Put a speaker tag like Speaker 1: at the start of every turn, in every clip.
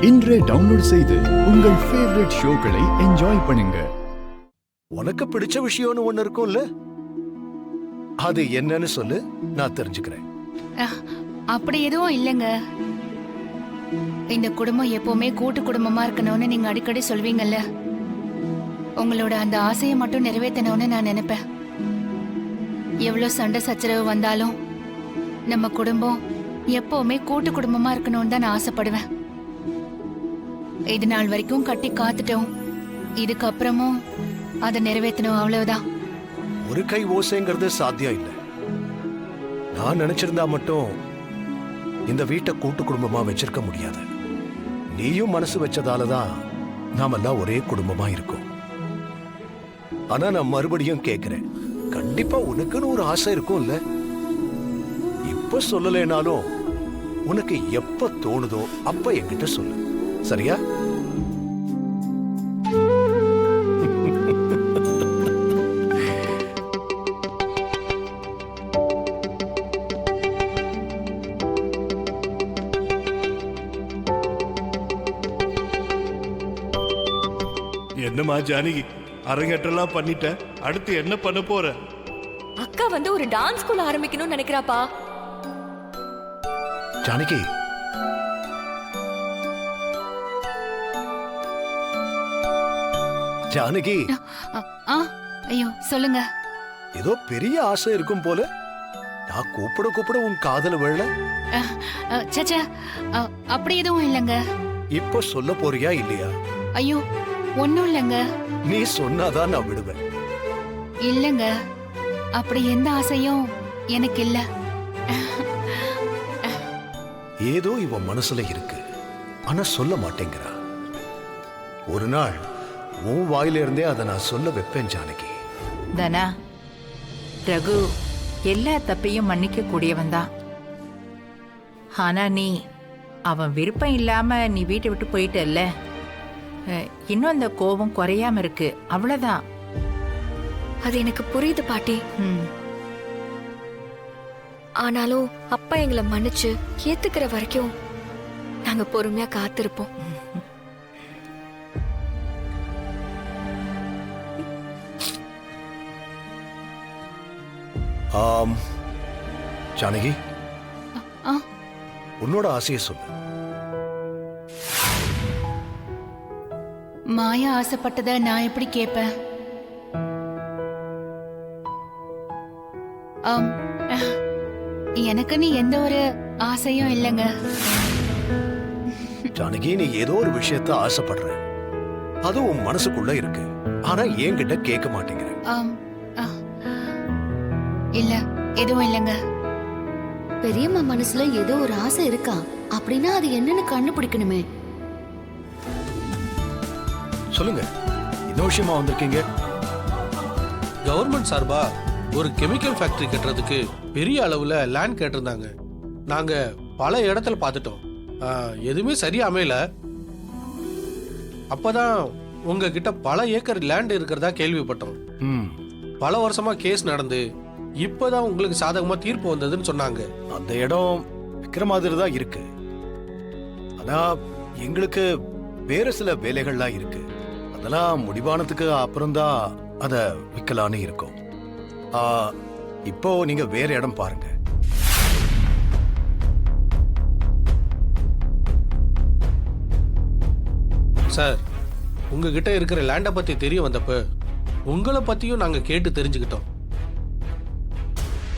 Speaker 1: இன்றே டவுன்லோட் செய்து உங்கள் ஃபேவரட் ஷோக்களை என்ஜாய் பண்ணுங்க.
Speaker 2: உனக்கு பிடிச்ச விஷயம்னு ஒண்ணு இருக்கும்ல, அது என்னன்னு சொல்லு, நான் தெரிஞ்சுக்கிறேன்.
Speaker 3: அப்படி எதுவும் இல்லைங்க. இந்த குடும்பம் எப்பவுமே கூட்டு குடும்பமா இருக்கணும்னு நீங்க அடிக்கடி சொல்வீங்கல்ல, உங்களோட அந்த ஆசையை மட்டும் நிறைவேற்றணும்னு நான் நினைப்பேன். எவ்வளவு சண்டை சச்சரவு வந்தாலும் நம்ம குடும்பம் எப்பவுமே கூட்டு குடும்பமா இருக்கணும்னு தான் நான் ஆசைப்படுவேன். இது நாள் வரைக்கும் கட்டி காத்துட்டோம், இதுக்கப்புறமும் அதை நிறைவேற்றணும், அவ்வளவுதான்.
Speaker 2: ஒரு கை ஓசைங்கிறது சாத்தியம் இல்லை. நான் நினைச்சிருந்தா மட்டும் இந்த வீட்டை கூட்டு குடும்பமா வச்சிருக்க முடியாது. நீயும் மனசு வச்சதாலதான் நாமெல்லாம் ஒரே குடும்பமா இருக்கோம். ஆனா நான் மறுபடியும் கேட்கிறேன், கண்டிப்பா உனக்குன்னு ஒரு ஆசை இருக்கும்ல? இப்ப சொல்லலைனாலும் உனக்கு எப்ப தோணுதோ அப்ப என்கிட்ட சொல்லு, சரியா?
Speaker 4: என்னம்மா ஜானகி, அரங்கேற்றலாம் பண்ணிட்ட, அடுத்து என்ன பண்ண போற?
Speaker 5: அக்கா வந்து ஒரு டான்ஸ் ஸ்கூல் ஆரம்பிக்கணும்னு நினைக்கிறாப்பா.
Speaker 2: ஜானகி, ஜானகி,
Speaker 3: ஐயோ சொல்லுங்க.
Speaker 2: ஏதோ பெரிய ஆசை இருக்கும் போல. நான் கூப்பிட கூப்பிட உன் காதல விழல.
Speaker 3: சச்சா, அப்படி எதுவும் இல்லைங்க.
Speaker 2: இப்ப சொல்ல போறியா இல்லையா?
Speaker 3: ஐயோ ஒன்னும் இல்லைங்க.
Speaker 2: நீ சொன்னாதான் நான் விடுவேன்.
Speaker 3: இல்லைங்க, அப்படி எந்த ஆசையும் எனக்கு இல்ல.
Speaker 2: ஏதோ இவன் மனசுல இருக்கு, ஆனா சொல்ல மாட்டேங்கிறா. ஒரு நாள் உன் வாயில இருந்தே அதை நான் சொல்ல வைப்பேன் ஜானகி.
Speaker 6: தனா, ரகு எல்லா தப்பையும் மன்னிக்க கூடியவன் தான். ஆனா நீ அவன் விருப்பம் இல்லாம நீ வீட்டை விட்டு போயிட்டல்ல, இன்னும் அந்த கோபம் குறையாம இருக்கு, அவ்வளவுதான்.
Speaker 5: அது எனக்கு புரியுது பாட்டி. ஆனாலும் அப்பா எங்களை மன்னிச்சு ஏத்துக்கிற வரைக்கும் நாங்க பொறுமையா காத்திருப்போம்.
Speaker 2: ஜானகி, உன்னோட ஆசையை சொல்லு.
Speaker 3: மாயா ஆசைப்பட்டத நான் எப்படி கேட்பேன்? எனக்கு நீ எந்த ஒரு ஆசையும் இல்லைங்க.
Speaker 2: ஜானகி, நீ ஏதோ ஒரு விஷயத்த ஆசைப்படுற, அது உன் மனசுக்குள்ள இருக்கு, ஆனா என்கிட்ட கேட்க மாட்டேங்கிற.
Speaker 3: இல்ல, எதுவும் இல்லைங்க.
Speaker 7: பெரியம்மா மனசுல ஏதோ ஒரு ஆசை இருக்கா அப்படின்னா அது என்னன்னு கண்டுபிடிக்கணுமே.
Speaker 2: சொல்லுங்க, என்ன விஷயமா வந்திருக்கீங்க?
Speaker 8: கவர்மெண்ட் சார்பா ஒரு கெமிக்கல் ஃபேக்டரி கட்டுறதுக்கு பெரிய அளவுல லேண்ட் கேட்டிருந்தாங்க. நாங்க பல இடத்துல பார்த்துட்டோம், எதுவுமே சரியா அமையல. அப்பதான் உங்ககிட்ட பல ஏக்கர் லேண்ட் இருக்கிறதா கேள்விப்பட்டோம். பல வருஷமா கேஸ் நடந்து இப்பதான் உங்களுக்கு சாதகமா தீர்ப்பு வந்ததுன்னு சொன்னாங்க.
Speaker 2: அந்த இடம் விக்கிற மாதிரி தான் இருக்கு, ஆனா எங்களுக்கு வேற சில வேலைகள்லாம் இருக்கு. அதெல்லாம் முடிவானதுக்கு அப்புறம்தான் அத விற்கலான்னு இருக்கோம். இப்போ நீங்க வேற இடம் பாருங்க.
Speaker 8: சார், உங்ககிட்ட இருக்கிற லேண்டை பத்தி தெரிய வந்தப்ப உங்களை பத்தியும் நாங்க கேட்டு தெரிஞ்சுக்கிட்டோம்.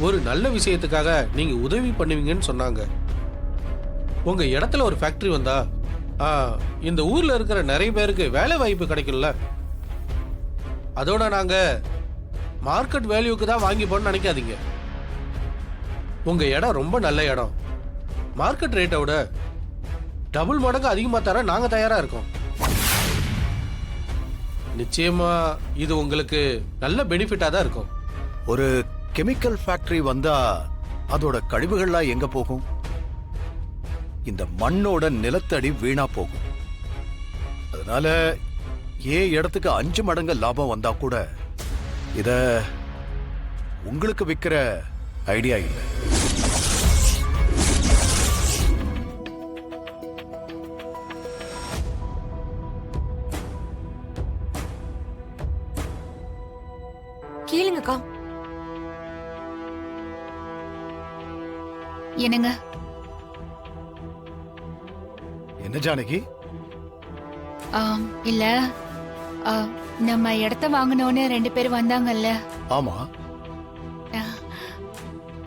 Speaker 8: ஒரு நல்ல விஷயத்துக்காக நீங்க உதவி பண்ணுவீங்கன்னு சொன்னாங்க. உங்க இடத்துல ஒரு ஃபேக்டரி வந்தா இந்த ஊர்ல இருக்கிற நிறைய பேருக்கு வேலை வாய்ப்பு கிடைக்கும்ல. அதோட நாங்க மார்க்கெட் வேல்யூக்கு தான் வாங்கி போன்னு நினைக்காதீங்க. உங்க இடம் ரொம்ப நல்ல இடம். மார்க்கெட் ரேட்டை விட டபுள் மடங்கு அதிகமா தர நாங்க தயாரா இருக்கோம். நிச்சயமா இது உங்களுக்கு நல்ல பெனிஃபிட்டா தான் இருக்கும்.
Speaker 2: ஒரு கெமிக்கல் ஃபேக்டரி வந்தா அதோட கழிவுகள்லாம் எங்க போகும்? இந்த மண்ணோட நிலத்தடி வீணா போகும். அதனால இடத்துக்கு 5 மடங்கு லாபம் வந்தா கூட இத உங்களுக்கு விக்கிற ஐடியா இல்லை.
Speaker 5: சொல்லுங்கக்கா.
Speaker 3: என்னங்க?
Speaker 2: என்ன ஜானகி?
Speaker 3: இல்ல, நம்ம இடத்த வாங்கினோன்னு 2 பேர் வந்தாங்கல்ல,
Speaker 2: ஆமா,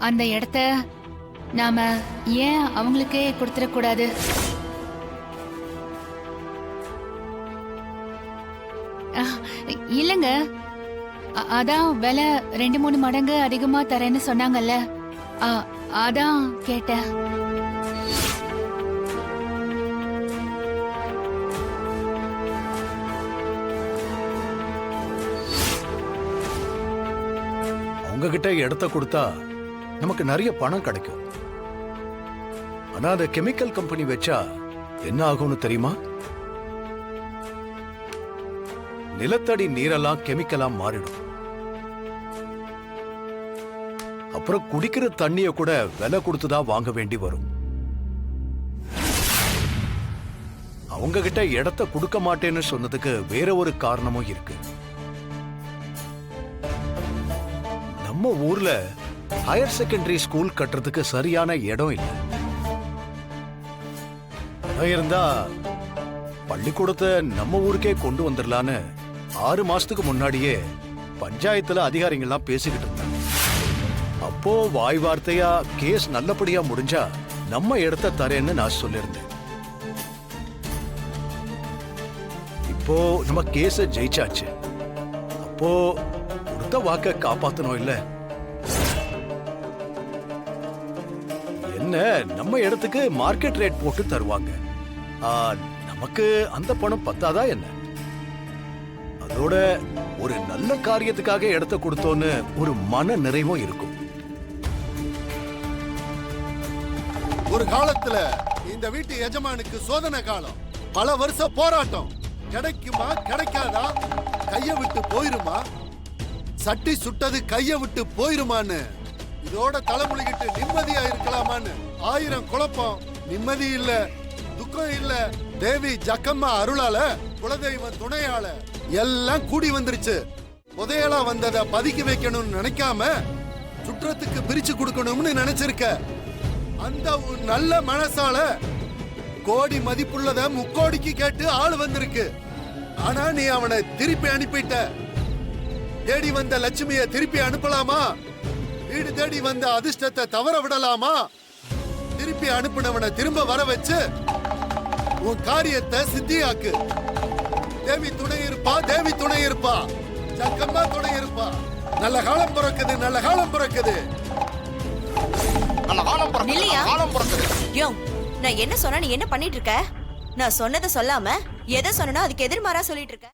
Speaker 3: அந்த இடத்த நாம ஏன் அவங்களுக்கே கொடுத்துடக்கூடாது? இல்லங்க, அதான் விலை 2-3 மடங்கு அதிகமா தரேன்னு சொன்னாங்கல்ல, அதான் கேட்டேன்.
Speaker 2: அவங்க கிட்ட இடத்த கொடுத்தா நமக்கு நிறைய பணம் கிடைக்கும். ஆனா அந்த கெமிக்கல் கம்பெனி வச்சா என்ன ஆகும்னு தெரியுமா? நிலத்தடி நீரெல்லாம் கெமிக்கலா மாறிடும். அப்புறம் குடிக்கிற தண்ணிய கூட விலை கொடுத்துதான் வாங்க வேண்டி வரும். அவங்க கிட்ட இடத்த கொடுக்க மாட்டேன்னு சொன்னதுக்கு வேற ஒரு காரணமும் இருக்கு. நம்ம ஊர்ல ஹையர் செகண்டரி ஸ்கூல் கட்டுறதுக்கு சரியான இடம் இல்லை. இருந்தா பள்ளிக்கூடத்தை நம்ம ஊருக்கே கொண்டு வந்துடலான்னு 6 மாசத்துக்கு முன்னாடியே பஞ்சாயத்துல அதிகாரிகள்லாம் பேசிக்கிட்டு இருந்தாங்க. அப்போ வாய் வார்த்தையா கேஸ் நல்லபடியா முடிஞ்சா நம்ம இடத்த தரேன்னு நான் சொல்லியிருந்தேன். இப்போ நம்ம கேஸ ஜெயிச்சாச்சு. அப்போ கொடுத்த வாக்க காப்பாத்தணும் இல்ல? என்ன, நம்ம இடத்துக்கு மார்க்கெட் ரேட் போட்டு தருவாங்க. நமக்கு அந்த பணம் பத்தாதா என்ன? அதோட ஒரு நல்ல காரியத்துக்காக இடத்த கொடுத்தோன்னு ஒரு மன நிறைவும் இருக்கும்.
Speaker 9: ஒரு காலத்துல இந்த வீட்டு எஜமானுக்கு சோதனை காலம், பல வருஷம் போராட்டம். கிடைக்குமா கிடைக்காதா, கைய விட்டு போயிருமா, சட்டி சுட்டது கைய விட்டு போயிருமான்னு இதோட தலைமுழுகிட்டு நிம்மதியா இருக்கலாமான்னு 1000 குழப்பம். நிம்மதி இல்ல, துக்கம் இல்ல. தேவி ஜக்கம்மா அருளால, குலதெய்வம் துணையால எல்லாம் கூடி வந்துருச்சு. புதையலா வந்ததை பதுக்கி வைக்கணும்னு நினைக்காம சுற்றத்துக்கு பிரிச்சு கொடுக்கணும்னு நினைச்சிருக்க. அந்த நல்ல மனசால கோடி மதிப்புள்ளத 3 கோடிக்கு கேட்டு ஆள் வந்திருக்கு. ஆனா நீ அவனை திருப்பி அனுப்பிட்ட. தேடி வந்த லட்சுமிய திருப்பி அனுப்பலாமா? வீடு தேடி வந்த அதிர்ஷ்டத்தை தவற விடலாமா? திருப்பி அனுப்பினவனை திரும்ப வர வச்சு உன் காரியத்தை சித்தியாக்கு. தேவி துணை இருப்பா, தேவி துணை இருப்பா, ஜக்கம்மா துணை இருப்பா. நல்ல காலம் பிறக்குது, நல்ல காலம் பிறக்குது.
Speaker 10: யோ, நான் என்ன சொன்னா நீ என்ன பண்ணிட்டு இருக்க? நான் சொன்னதை சொல்லாம எதை சொன்னா அதுக்கு எதிர்மாறா சொல்லிட்டு இருக்க?